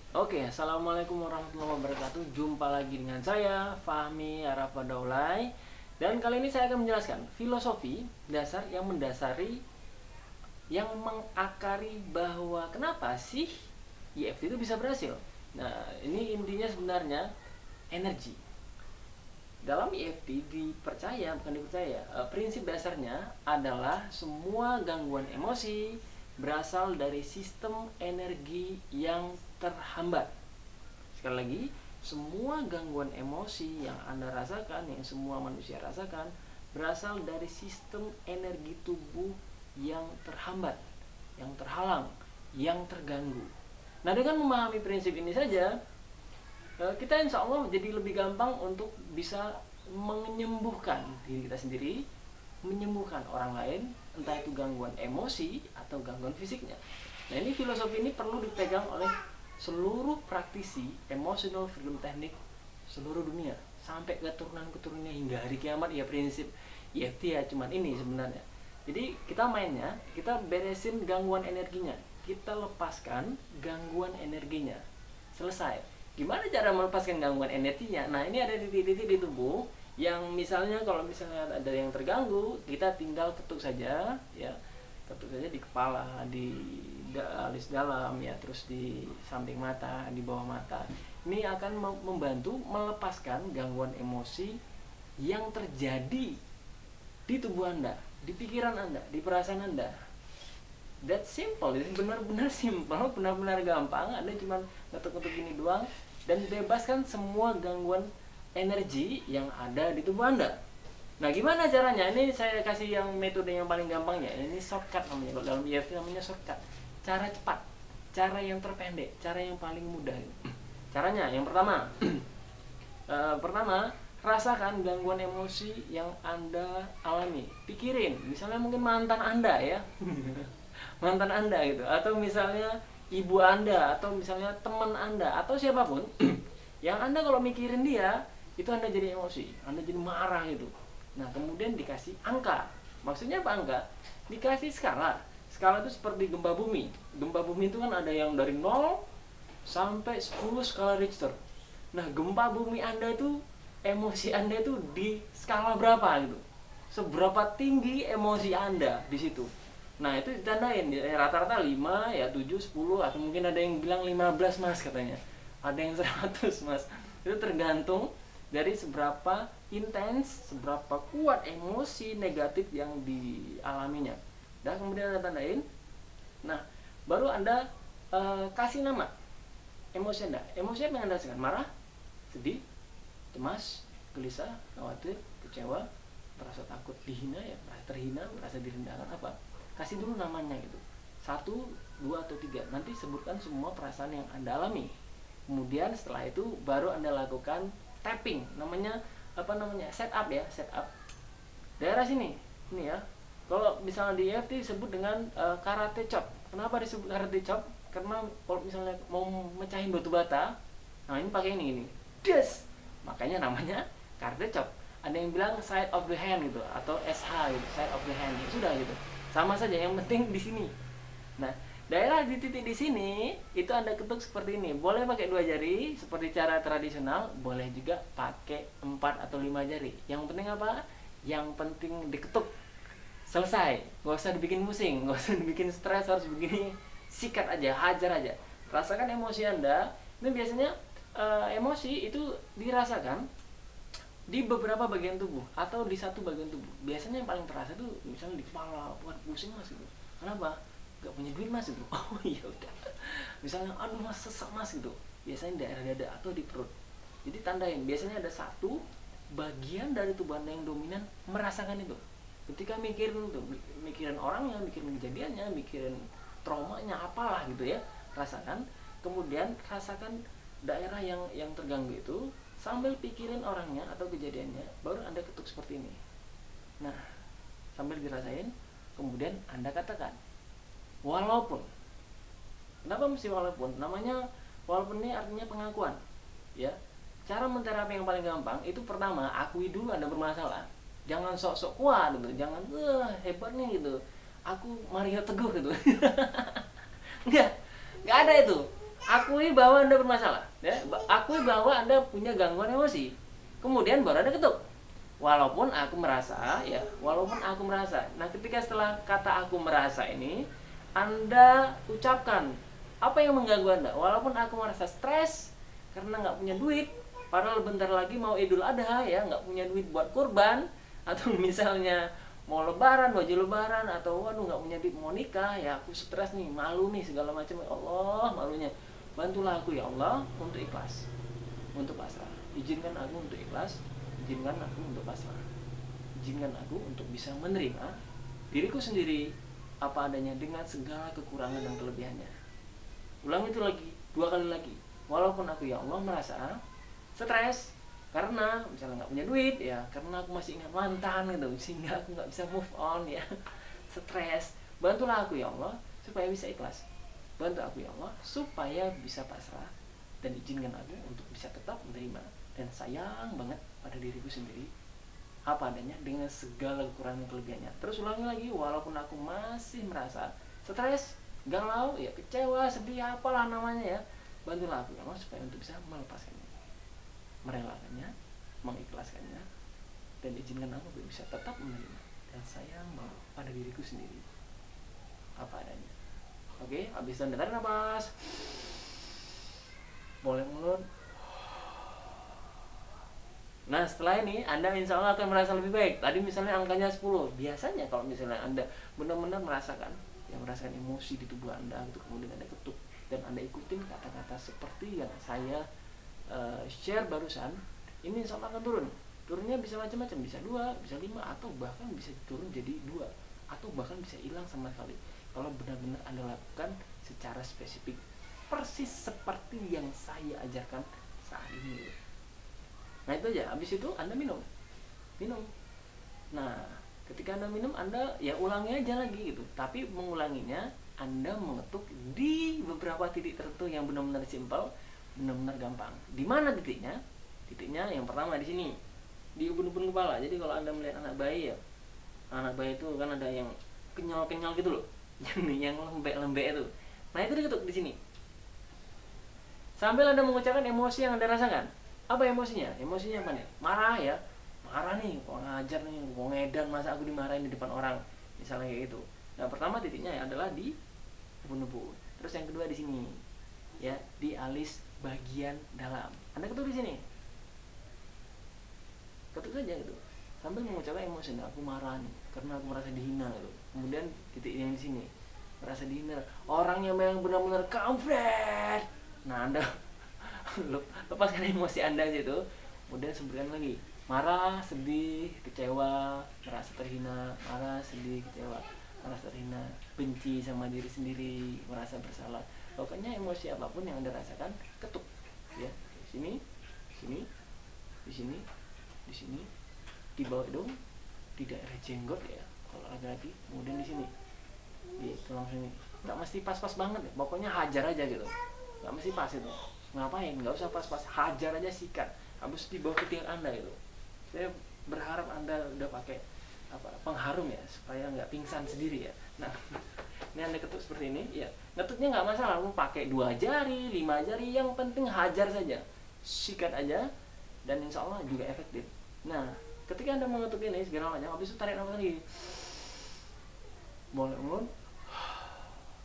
Oke, assalamualaikum warahmatullahi wabarakatuh. Jumpa lagi dengan saya, Fahmi Arafa Daulay. Dan kali ini saya akan menjelaskan filosofi dasar yang mendasari, yang mengakari bahwa kenapa sih IFT itu bisa berhasil. Nah, ini intinya sebenarnya energi. Dalam IFT dipercaya, bukan dipercaya, prinsip dasarnya adalah semua gangguan emosi berasal dari sistem energi yang terhambat. Sekali lagi, semua gangguan emosi yang Anda rasakan, yang semua manusia rasakan, berasal dari sistem energi tubuh yang terhambat, yang terhalang, yang terganggu. Nah, dengan memahami prinsip ini saja, kita insya Allah jadi lebih gampang untuk bisa menyembuhkan diri kita sendiri, menyembuhkan orang lain, entah itu gangguan emosi atau gangguan fisiknya. Nah, ini filosofi ini perlu dipegang oleh seluruh praktisi emotional freedom technique seluruh dunia sampai keturunan-keturunannya hingga hari kiamat. Ya, prinsip EFT ya cuman ini sebenarnya. Jadi kita mainnya, kita beresin gangguan energinya, kita lepaskan gangguan energinya, selesai. Gimana cara melepaskan gangguan energinya? Nah, ini ada titik-titik di tubuh yang misalnya kalau misalnya ada yang terganggu, kita tinggal ketuk saja ya, ketuk saja di kepala, di alis dalam ya, terus di samping mata, di bawah mata. Ini akan membantu melepaskan gangguan emosi yang terjadi di tubuh Anda, di pikiran Anda, di perasaan Anda. That simple, ini benar-benar simple, benar-benar gampang. Anda cuma ngetuk-ngetuk gini doang dan bebaskan semua gangguan energi yang ada di tubuh Anda. Nah, gimana caranya? Ini saya kasih yang metode yang paling gampangnya. Ini shortcut namanya. Kalau dalam EFT namanya shortcut. Cara cepat, cara yang terpendek, cara yang paling mudah. Caranya yang pertama, pertama rasakan gangguan emosi yang Anda alami. Pikirin, misalnya mungkin mantan Anda ya. Mantan Anda gitu, atau misalnya ibu Anda, atau misalnya teman Anda, atau siapapun yang Anda kalau mikirin dia, itu Anda jadi emosi, Anda jadi marah gitu. Nah, kemudian dikasih angka. Maksudnya apa angka? Dikasih skala. Skala itu seperti gempa bumi. Gempa bumi itu kan ada yang dari 0 sampai 10 skala Richter. Nah, gempa bumi Anda itu, emosi Anda itu di skala berapa gitu. Seberapa tinggi emosi Anda di situ. Nah, itu ditandain rata-rata 5 ya, 7, 10, atau mungkin ada yang bilang 15 Mas katanya. Ada yang 100 Mas. Itu tergantung dari seberapa intens, seberapa kuat emosi negatif yang dialaminya. Dan kemudian Anda tandain. Nah, baru Anda kasih nama emosi Anda. Emosi apa yang Anda rasakan? Marah, sedih, cemas, gelisah, khawatir, kecewa, merasa takut, dihina ya, merasa terhina, merasa direndahkan, apa? Kasih dulu namanya gitu. 1, 2, atau 3. Nanti sebutkan semua perasaan yang Anda alami. Kemudian setelah itu baru Anda lakukan tapping, namanya apa namanya, setup ya, setup daerah sini ini ya. Kalau misalnya di EFT disebut dengan karate chop. Kenapa disebut karate chop? Karena kalau misalnya mau mecahin batu bata, nah ini pakai ini des, makanya namanya karate chop. Ada yang bilang side of the hand gitu, atau SH gitu, side of the hand, ya sudah gitu, sama saja, yang penting di sini. Nah, daerah di titik di sini itu Anda ketuk seperti ini. Boleh pakai 2 jari seperti cara tradisional, boleh juga pakai 4 atau 5 jari. Yang penting apa? Yang penting diketuk. Selesai. Gak usah dibikin pusing, gak usah dibikin stres, harus begini. Sikat aja, hajar aja. Rasakan emosi Anda. Ini biasanya emosi itu dirasakan di beberapa bagian tubuh atau di satu bagian tubuh. Biasanya yang paling terasa tuh misalnya di kepala, buat pusing Mas gitu. Kenapa? Gak punya duit Mas gitu. Oh iya udah. Misalnya aduh Mas sesak Mas gitu. Biasanya di daerah dada atau di perut. Jadi tandain, biasanya ada satu bagian dari tubuh Anda yang dominan merasakan itu. Ketika mikirin tuh, mikirin orangnya, mikirin kejadiannya, mikirin traumanya apalah gitu ya, rasakan. Kemudian rasakan daerah yang terganggu itu sambil pikirin orangnya atau kejadiannya, baru Anda ketuk seperti ini. Nah, sambil dirasain, kemudian Anda katakan walaupun. Kenapa mesti walaupun? Namanya walaupun ini artinya pengakuan ya. Cara menterapi yang paling gampang itu pertama, akui dulu Anda bermasalah. Jangan sok-sok kuat gitu, jangan hebat nih gitu, aku Mario Teguh gitu. enggak enggak ada itu. akui bahwa Anda bermasalah, ya. Akui bahwa Anda punya gangguan emosi. Kemudian baru Anda ketuk. Walaupun aku merasa, ya, walaupun aku merasa. Nah, ketika setelah kata aku merasa ini, Anda ucapkan apa yang mengganggu Anda. Walaupun aku merasa stres karena nggak punya duit, padahal bentar lagi mau Idul Adha, ya, nggak punya duit buat kurban, atau misalnya mau lebaran, baju lebaran, atau waduh nggak punya duit mau nikah, ya aku stres nih, malu nih, segala macam, ya Allah malunya. Bantulah aku ya Allah untuk ikhlas, untuk pasrah. Izinkan aku untuk ikhlas, izinkan aku untuk pasrah, izinkan aku untuk bisa menerima diriku sendiri apa adanya dengan segala kekurangan dan kelebihannya. Ulang itu lagi, 2 kali lagi. Walaupun aku ya Allah merasa stres karena misalnya nggak punya duit, ya, karena aku masih ingat mantan gitu, sehingga aku nggak bisa move on, ya, stres. Bantulah aku ya Allah supaya bisa ikhlas, bantu aku ya Allah supaya bisa pasrah, dan izinkan aku untuk bisa tetap menerima dan sayang banget pada diriku sendiri apa adanya dengan segala kekurangan dan kelebihannya. Terus ulangi lagi, walaupun aku masih merasa stres, galau, ya, kecewa, sedih, apalah namanya, ya, bantulah aku ya Allah supaya untuk bisa melepaskannya, merelakannya, mengikhlaskannya, dan izinkan aku bisa tetap menerima dan sayang pada diriku sendiri apa adanya. Oke, habis itu Anda tarik nafas, boleh mulut. Nah, setelah ini Anda insya Allah akan merasa lebih baik. Tadi misalnya angkanya 10. Biasanya kalau misalnya Anda benar-benar merasakan, yang merasakan emosi di tubuh Anda, gitu, kemudian Anda ketuk dan Anda ikutin kata-kata seperti yang saya share barusan, ini insya Allah akan turun. Turunnya bisa macam-macam, bisa 2, bisa 5, atau bahkan bisa turun jadi 2, atau bahkan bisa hilang sama sekali kalau benar-benar Anda lakukan secara spesifik, persis seperti yang saya ajarkan saat ini. Nah, itu aja. Habis itu Anda minum. Nah, ketika Anda minum, Anda ya ulangi aja lagi gitu. Tapi mengulanginya Anda mengetuk di beberapa titik tertentu yang benar-benar simpel, benar-benar gampang. Di mana titiknya? Titiknya yang pertama di sini, di ubun-ubun kepala. Jadi kalau Anda melihat anak bayi, ya, anak bayi itu kan ada yang kenyal-kenyal gitu loh, yang lembek-lembek itu. Nah, itu diketuk di sini. Sambil Anda mengucapkan emosi yang Anda rasakan. Apa emosinya? Emosinya apa nih? Marah, ya. Marah nih, kok ngajar nih, kok ngedan, masa aku dimarahin di depan orang, misalnya kayak gitu. Nah, pertama titiknya ya adalah di ubun-ubun. Terus yang kedua di sini, ya, di alis bagian dalam. Anda ketuk di sini. Ketuk saja gitu. Sambil mengucapkan emosi, nah, aku marah nih karena aku merasa dihina gitu. Kemudian titik yang di sini, merasa dihina. Orang yang memang benar-benar kampret. Nah, Anda lepaskan emosi Anda situ. Kemudian sebutkan lagi, marah, sedih, kecewa, merasa terhina, marah, sedih, kecewa, merasa terhina, benci sama diri sendiri, merasa bersalah. Pokoknya emosi apapun yang Anda rasakan, ketuk, ya. Di sini, di sini, di sini, di sini, di bawah hidung, di daerah jenggot, ya, kalau laki-laki. Kemudian di sini, di tulang sini. Nggak mesti pas-pas banget, ya. Pokoknya hajar aja gitu. Nggak mesti pas itu. Ngapain? Nggak usah pas-pas, hajar aja, sikat. Habis di bawah ketiak Anda itu. Saya berharap Anda udah pakai pengharum, ya, supaya nggak pingsan sendiri, ya. Nah, ini Anda ketuk seperti ini, ya. Ngetuknya nggak masalah, mau pakai 2 jari, 5 jari, yang penting hajar saja, sikat aja, dan insya Allah juga efektif. Nah, ketika Anda mengetuk ini segala macam, habis itu tarik nafas lagi, boleh mulut,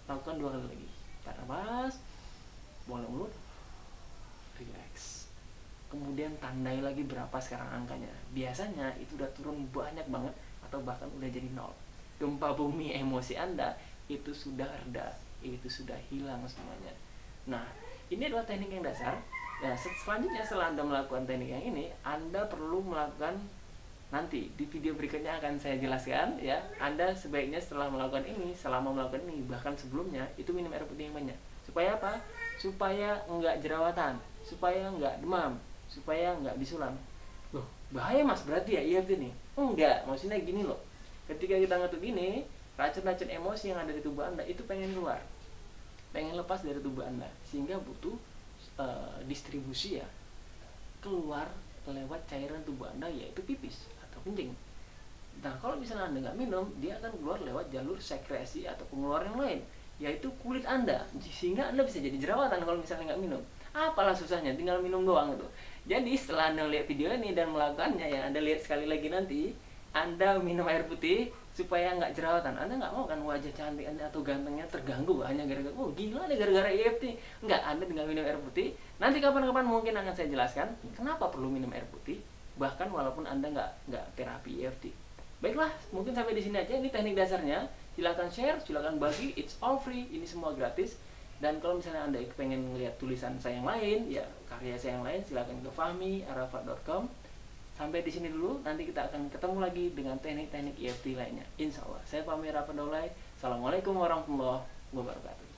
lakukan 2 kali lagi, tarik nafas, boleh mulut, relax. Kemudian tandai lagi berapa sekarang angkanya. Biasanya itu udah turun banyak banget, atau bahkan udah jadi 0. Gempa bumi emosi Anda itu sudah reda, itu sudah hilang semuanya. Nah, ini adalah teknik yang dasar. Nah, selanjutnya setelah Anda melakukan teknik yang ini, Anda perlu melakukan, nanti di video berikutnya akan saya jelaskan, ya. Anda sebaiknya setelah melakukan ini, selama melakukan ini, bahkan sebelumnya, itu minum air putih yang banyak. Supaya apa? Supaya enggak jerawatan, supaya enggak demam, supaya enggak bisulan. Loh, bahaya Mas berarti ya IFT nih? Enggak, maksudnya gini loh. Ketika kita ngetuk gini, racun-racun emosi yang ada di tubuh Anda itu pengen keluar, pengen lepas dari tubuh Anda, sehingga butuh distribusi, ya, keluar lewat cairan tubuh Anda, yaitu pipis atau kencing. Nah, kalau misalnya Anda nggak minum, dia akan keluar lewat jalur sekresi atau pengeluaran yang lain, yaitu kulit Anda, sehingga Anda bisa jadi jerawatan kalau misalnya nggak minum. Apalah susahnya, tinggal minum doang gitu. Jadi setelah Anda lihat video ini dan melakukannya, ya Anda lihat sekali lagi nanti, Anda minum air putih supaya nggak jerawatan. Anda nggak mau kan wajah cantik Anda atau gantengnya terganggu hanya gara-gara, oh gila deh gara-gara EFT. Nggak, Anda tinggal minum air putih. Nanti kapan-kapan mungkin akan saya jelaskan kenapa perlu minum air putih, bahkan walaupun Anda nggak terapi EFT. Baiklah, mungkin sampai di sini aja. Ini teknik dasarnya. Silakan share, silakan bagi. It's all free. Ini semua gratis. Dan kalau misalnya Anda pengen melihat tulisan saya yang lain, ya karya saya yang lain, silakan ke fahmiarafat.com. Sampai di sini dulu, nanti kita akan ketemu lagi dengan teknik-teknik EFT lainnya. Insya Allah. Saya Fahmi Arafat Daulay. Assalamualaikum warahmatullahi wabarakatuh.